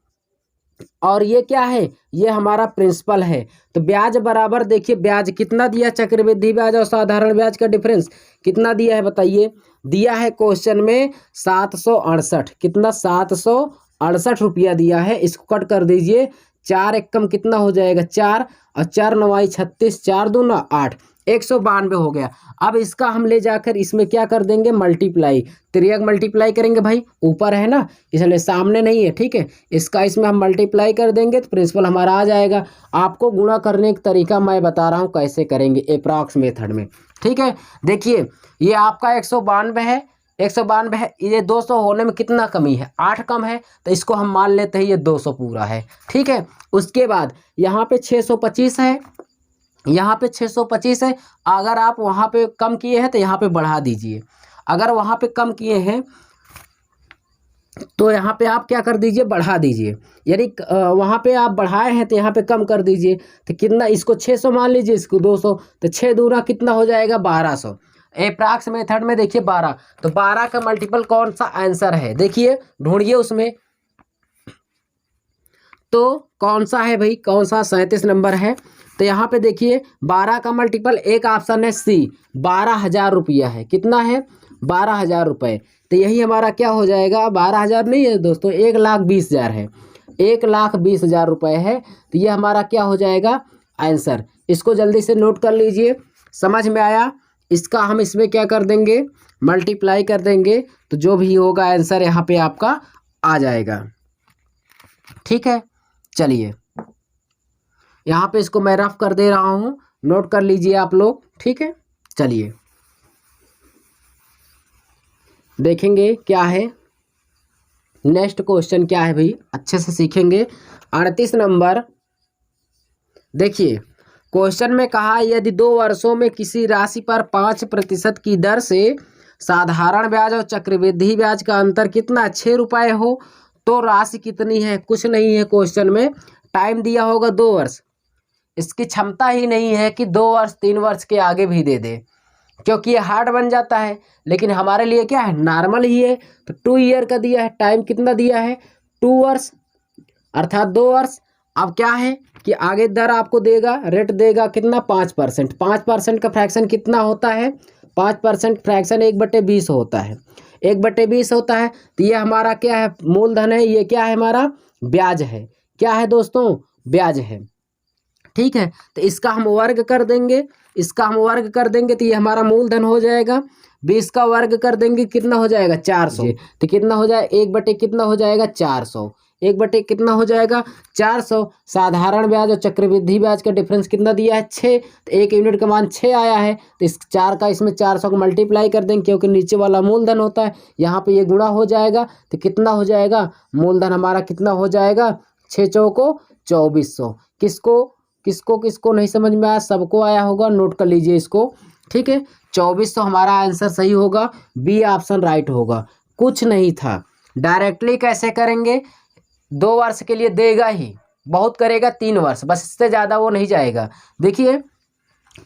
और ये क्या है ये हमारा प्रिंसिपल है। तो ब्याज बराबर देखिए ब्याज कितना दिया, चक्रवृद्धि ब्याज और साधारण ब्याज का डिफरेंस कितना दिया है बताइए, दिया है क्वेश्चन में 768, कितना 768 रुपया दिया है। इसको कट कर दीजिए, 4 एक कम कितना हो जाएगा 4 और 4 9 36, 4 दूना 8, 192 हो गया। अब इसका हम ले जाकर इसमें क्या कर देंगे मल्टीप्लाई, तिर्यक मल्टीप्लाई करेंगे भाई, ऊपर है ना इसलिए सामने नहीं है। ठीक है, इसका इसमें हम मल्टीप्लाई कर देंगे तो प्रिंसिपल हमारा आ जाएगा। आपको गुणा करने का तरीका मैं बता रहा हूँ कैसे करेंगे अप्रॉक्स मेथड में। ठीक है, देखिए ये आपका 192 है, 192 है, ये 200 होने में कितना कमी है 8 कम है, तो इसको हम मान लेते हैं ये 200 पूरा है। ठीक है, उसके बाद यहाँ पे 625 है, यहाँ पे 625 है। अगर आप वहाँ पे कम किए हैं तो यहाँ पे बढ़ा दीजिए, अगर वहाँ पे कम किए हैं तो यहाँ पे आप क्या कर दीजिए बढ़ा दीजिए, यानी वहाँ पे आप बढ़ाए हैं तो यहाँ पे कम कर दीजिए। तो कितना, इसको 600 मान लीजिए, इसको 200, तो 6 दूना कितना हो जाएगा 1200। एप्रॉक्स मेथड में देखिए 12, तो 12 का मल्टीपल कौन सा आंसर है देखिए ढूंढिए उसमें, तो कौन सा है भाई, कौन सा 37 नंबर है। तो यहाँ पे देखिए 12 का मल्टीपल एक ऑप्शन है सी, 12,000 रुपया है, कितना है 12,000 रुपये। तो यही हमारा क्या हो जाएगा 12,000 नहीं है दोस्तों, 1,20,000 है, 1,20,000 रुपये है। तो ये हमारा क्या हो जाएगा आंसर। इसको जल्दी से नोट कर लीजिए, समझ में आया। इसका हम इसमें क्या कर देंगे मल्टीप्लाई कर देंगे, तो जो भी होगा आंसर यहाँ पे आपका आ जाएगा। ठीक है, चलिए यहाँ पे इसको मैं रफ कर दे रहा हूँ, नोट कर लीजिए आप लोग। ठीक है, चलिए देखेंगे क्या है नेक्स्ट क्वेश्चन क्या है भाई, अच्छे से सीखेंगे। 38 नंबर देखिए, क्वेश्चन में कहा यदि 2 वर्षों में किसी राशि पर 5% की दर से साधारण ब्याज और चक्रवृद्धि ब्याज का अंतर कितना 6 रुपये हो तो राशि कितनी है। कुछ नहीं है क्वेश्चन में, टाइम दिया होगा 2 वर्ष, इसकी क्षमता ही नहीं है कि 2 वर्ष 3 वर्ष के आगे भी दे दे, क्योंकि ये हार्ड बन जाता है। लेकिन हमारे लिए क्या है नॉर्मल ही है, तो 2 ईयर का दिया है, टाइम कितना दिया है 2 वर्ष अर्थात 2 वर्ष। अब क्या है कि आगे दर आपको देगा, रेट देगा कितना 5%, 5% का फ्रैक्शन कितना होता है 5% फ्रैक्शन 1/20 होता है, 1/20 होता है। तो ये हमारा क्या है मूलधन है, ये क्या है हमारा ब्याज है, क्या है दोस्तों, ब्याज है। ठीक है, तो इसका हम वर्ग कर देंगे, इसका हम वर्ग कर देंगे तो ये हमारा मूलधन हो जाएगा। 20 का वर्ग कर देंगे कितना हो जाएगा, 400। तो कितना हो जाए, 1/, कितना हो जाएगा 400, 1/, कितना हो जाएगा 400। साधारण ब्याज और चक्रवृद्धि ब्याज का डिफरेंस कितना दिया है, 6। तो 1 यूनिट का मान 6 आया है, तो इस 4 का इसमें 400 को मल्टीप्लाई कर देंगे, क्योंकि नीचे वाला मूलधन होता है, यहाँ पे ये गुणा हो जाएगा। तो कितना हो जाएगा, मूलधन हमारा कितना हो जाएगा, 6 चौको 2400। किसको किसको किसको नहीं समझ में आया, सबको आया होगा, नोट कर लीजिए इसको। ठीक है, 2400 हमारा आंसर सही होगा, बी ऑप्शन राइट होगा। कुछ नहीं था, डायरेक्टली कैसे करेंगे, 2 वर्ष के लिए देगा ही, बहुत करेगा 3 वर्ष, बस इससे ज़्यादा वो नहीं जाएगा। देखिए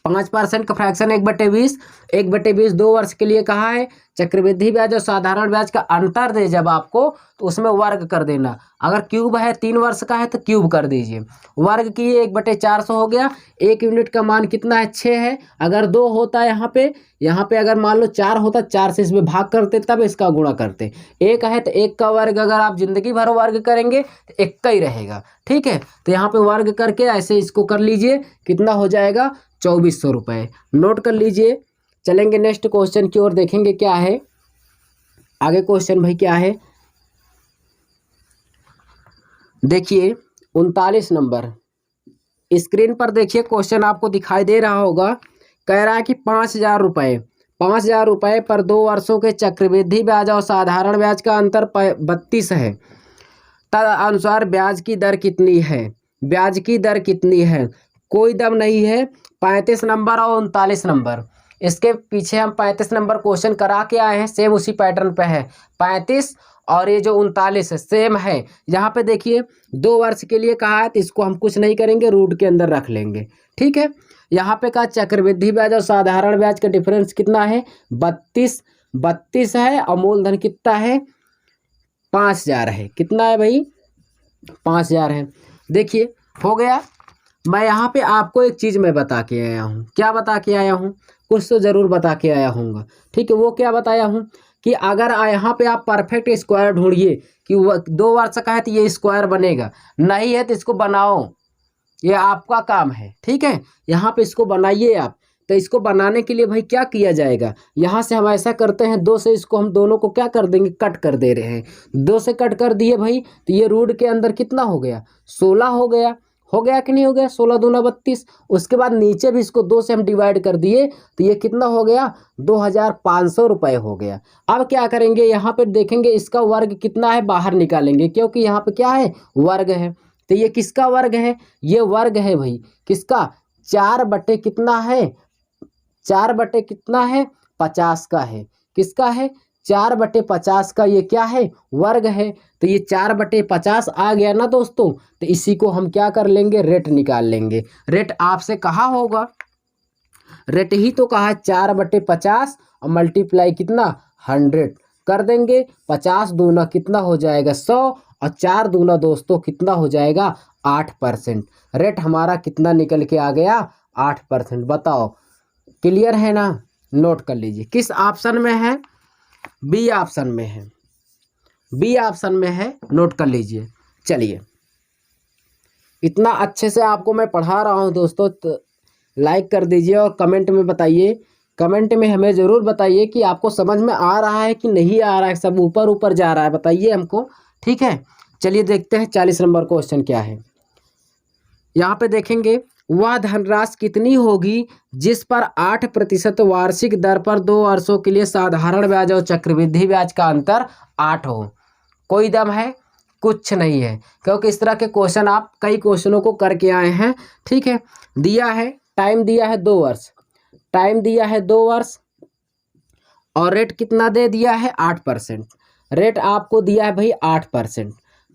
5% का फ्रैक्शन 1/20, 1/20 2 वर्ष के लिए कहा है। चक्रवृद्धि ब्याज और साधारण ब्याज का अंतर दे जब आपको, तो उसमें वर्ग कर देना। अगर क्यूब है 3 वर्ष का है तो क्यूब कर दीजिए, वर्ग किए 1/400 हो गया। 1 यूनिट का मान कितना है, 6 है। अगर 2 होता है यहाँ पे अगर मान लो 4 होता, 4 से इसमें भाग करते तब इसका गुणा करते। 1 है तो 1 का वर्ग अगर आप जिंदगी भर वर्ग करेंगे तो 1 का ही रहेगा। ठीक है, तो यहाँ पे वर्ग करके ऐसे इसको कर लीजिए, कितना हो जाएगा 2400 रुपये। नोट कर लीजिए। चलेंगे नेक्स्ट क्वेश्चन की ओर, देखेंगे क्या है आगे क्वेश्चन भाई, क्या है देखिए 39 नंबर स्क्रीन पर देखिए, क्वेश्चन आपको दिखाई दे रहा होगा। कह रहा है कि 5000 रुपये, 5000 रुपये पर 2 वर्षों के चक्रवृद्धि ब्याज और साधारण ब्याज का अंतर 32 है, तदनुसार ब्याज की दर कितनी है, ब्याज की दर कितनी है। कोई दम नहीं है। 35 नंबर और 39 नंबर, इसके पीछे हम 35 नंबर क्वेश्चन करा के आए हैं, सेम उसी पैटर्न पे है। 35 और ये जो 39 है सेम है। यहाँ पे देखिए 2 वर्ष के लिए कहा है, तो इसको हम कुछ नहीं करेंगे, रूट के अंदर रख लेंगे। ठीक है, यहाँ पे कहा चक्रवृद्धि ब्याज और साधारण ब्याज का डिफरेंस कितना है, 32 है, और मूलधन कितना है 5000 है। कितना है भाई, 5000 है। देखिए हो गया। मैं यहाँ पे आपको एक चीज़ मैं बता के आया हूँ। क्या बता के आया हूँ, कुछ तो ज़रूर बता के आया हूँगा। ठीक है, वो क्या बताया हूँ कि अगर यहाँ पे आप परफेक्ट स्क्वायर ढूंढिए कि 2 वर्ष का है तो ये स्क्वायर बनेगा, नहीं है तो इसको बनाओ, ये आपका काम है। ठीक है, यहाँ पे इसको बनाइए आप। तो इसको बनाने के लिए भाई क्या किया जाएगा, यहाँ से हम ऐसा करते हैं, 2 से इसको हम दोनों को क्या कर देंगे, कट कर दे रहे हैं। 2 से कट कर दिए भाई, तो ये रूट के अंदर कितना हो गया, 16 हो गया कि नहीं हो गया, 16 दूना 32। उसके बाद नीचे भी इसको 2 से हम डिवाइड कर दिए, तो ये कितना हो गया, 2500 रुपये हो गया। अब क्या करेंगे, यहाँ पे देखेंगे इसका वर्ग कितना है, बाहर निकालेंगे, क्योंकि यहाँ पे क्या है, वर्ग है। तो ये किसका वर्ग है, ये वर्ग है भाई किसका, 4 बटे कितना है, 4 बटे कितना है, 50 का है। किसका है, 4/50 का ये क्या है, वर्ग है। तो ये 4/50 आ गया ना दोस्तों, तो इसी को हम क्या कर लेंगे, रेट निकाल लेंगे। रेट आपसे कहा होगा, रेट ही तो कहा है, 4/50 और मल्टीप्लाई कितना 100 कर देंगे। 50 दूना कितना हो जाएगा 100, और 4 दूना दोस्तों कितना हो जाएगा 8%। रेट हमारा कितना निकल के आ गया, 8%। बताओ क्लियर है ना, नोट कर लीजिए। किस ऑप्शन में है, बी ऑप्शन में है, बी ऑप्शन में है, नोट कर लीजिए। चलिए, इतना अच्छे से आपको मैं पढ़ा रहा हूँ दोस्तों, तो लाइक कर दीजिए और कमेंट में बताइए, कमेंट में हमें ज़रूर बताइए कि आपको समझ में आ रहा है कि नहीं आ रहा है, सब ऊपर ऊपर जा रहा है, बताइए हमको। ठीक है, चलिए देखते हैं 40 नंबर क्वेश्चन क्या है। यहाँ पे देखेंगे, वह धनराशि कितनी होगी जिस पर 8% वार्षिक दर पर 2 वर्षों के लिए साधारण ब्याज और चक्रवृद्धि ब्याज का अंतर 8 हो। कोई दम है, कुछ नहीं है, क्योंकि इस तरह के क्वेश्चन आप कई क्वेश्चनों को करके आए हैं। ठीक है, दिया है, टाइम दिया है 2 वर्ष, टाइम दिया है 2 वर्ष, और रेट कितना दे दिया है 8%। रेट आपको दिया है भाई 8%,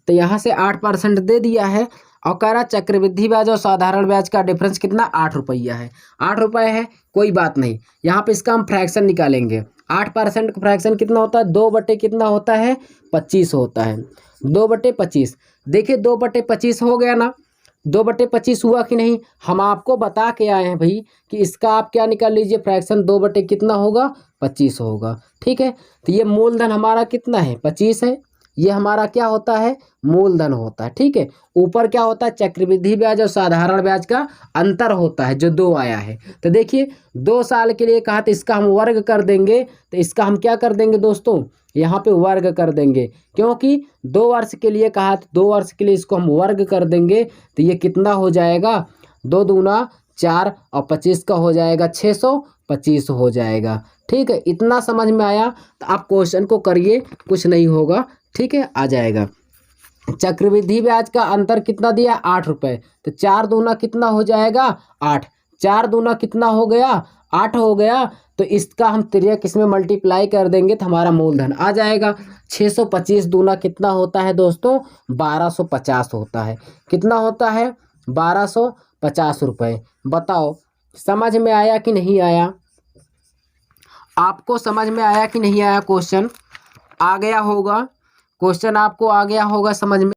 तो यहाँ से 8% दे दिया है। और कह रहा चक्रवृद्धि ब्याज और साधारण ब्याज का डिफरेंस कितना, 8 रुपया है। 8 रुपये है, कोई बात नहीं। यहाँ पे इसका हम फ्रैक्शन निकालेंगे। 8% का फ्रैक्शन कितना होता है, 2 बटे कितना होता है, 25 होता है। 2/25, देखिए 2/25 हो गया ना, 2/25 हुआ कि नहीं, हम आपको बता के आए हैं भाई कि इसका आप क्या निकाल लीजिए, फ्रैक्शन 2 बटे कितना होगा, 25 होगा। ठीक है, तो ये मूलधन हमारा कितना है, 25 है। ये हमारा क्या होता है, मूलधन होता है। ठीक है, ऊपर क्या होता है, चक्रवृद्धि ब्याज और साधारण ब्याज का अंतर होता है जो 2 आया है। तो देखिए 2 साल के लिए कहा तो इसका हम वर्ग कर देंगे, तो इसका हम क्या कर देंगे दोस्तों, यहाँ पे वर्ग कर देंगे, क्योंकि 2 वर्ष के लिए कहा तो 2 वर्ष के लिए इसको हम वर्ग कर देंगे। तो ये कितना हो जाएगा, 2 दूना 4 और 25 का हो जाएगा 625 हो जाएगा। ठीक है, इतना समझ में आया। तो आप क्वेश्चन को करिए, कुछ नहीं होगा। ठीक है, आ जाएगा। चक्रवृद्धि ब्याज का अंतर कितना दिया, 8 रुपये। तो 4 दूना कितना हो जाएगा, 8। 4 दूना कितना हो गया, 8 हो गया। तो इसका हम तिर्यक इसमें मल्टीप्लाई कर देंगे तो हमारा मूलधन आ जाएगा। 625 दूना कितना होता है दोस्तों, 1250 होता है। कितना होता है, 1250 रुपये। बताओ समझ में आया कि नहीं आया, आपको समझ में आया कि नहीं आया, क्वेश्चन आ गया होगा, क्वेश्चन आपको आ गया होगा समझ में।